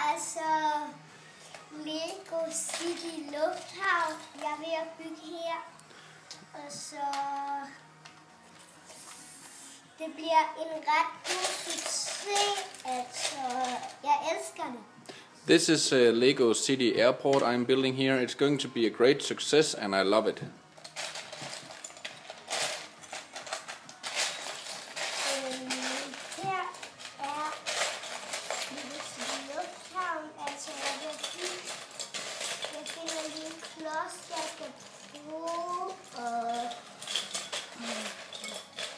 er altså Lego City Lufthavn, jeg er ved at bygge her. Og så det bliver en ret god succes, altså jeg elsker det. This is Lego City Airport I'm building here. It's going to be a great success and I love it. Her er Lego City Lufthavn, altså jeg finder lige en klods, jeg skal bruge, og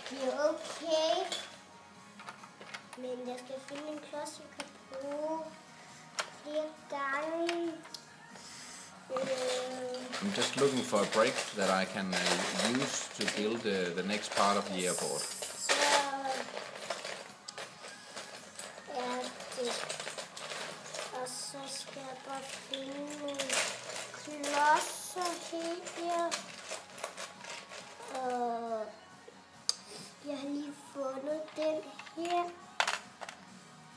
det er okay, men jeg skal finde en klods, jeg kan bruge flere gange. I'm just looking for a brick that I can use to build the next part of the airport. Så er det, og så skal jeg bare finde nogle klodser her. Og jeg har lige fundet den her.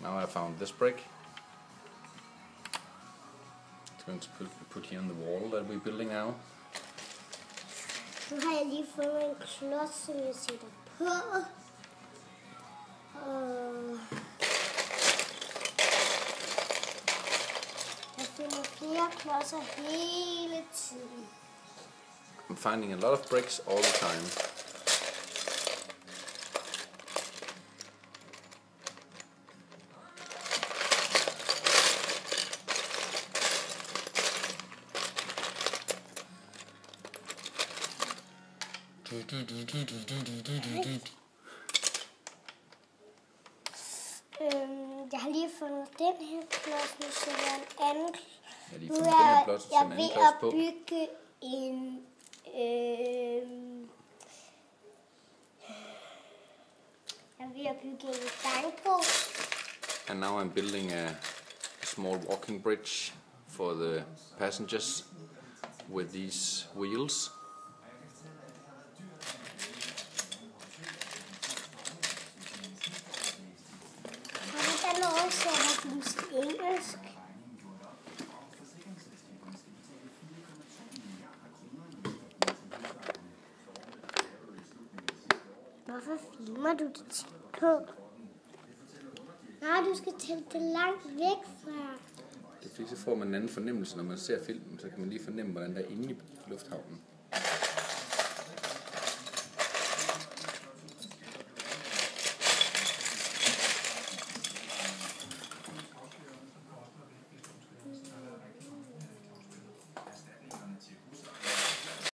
Now I found this brick. It's going to be put here on the wall that we're building now. Nu har jeg lige fundet en klods, som jeg sætter på. Og jeg finder flere klodser hele tiden. I'm finding a lot of bricks all the time. Jeg har lige fundet den her klods, nu sætter jeg en anden. Jeg Nu er jeg ved at bygge en gangbro. And now I'm building a small walking bridge for the passengers with these wheels. Har du lov til at have engelsk? Hvorfor filmer du det tæt på? Nej, du skal tage det langt væk fra. Det er fordi, så får man en anden fornemmelse, når man ser filmen, så kan man lige fornemme, hvordan der er inde i lufthavnen.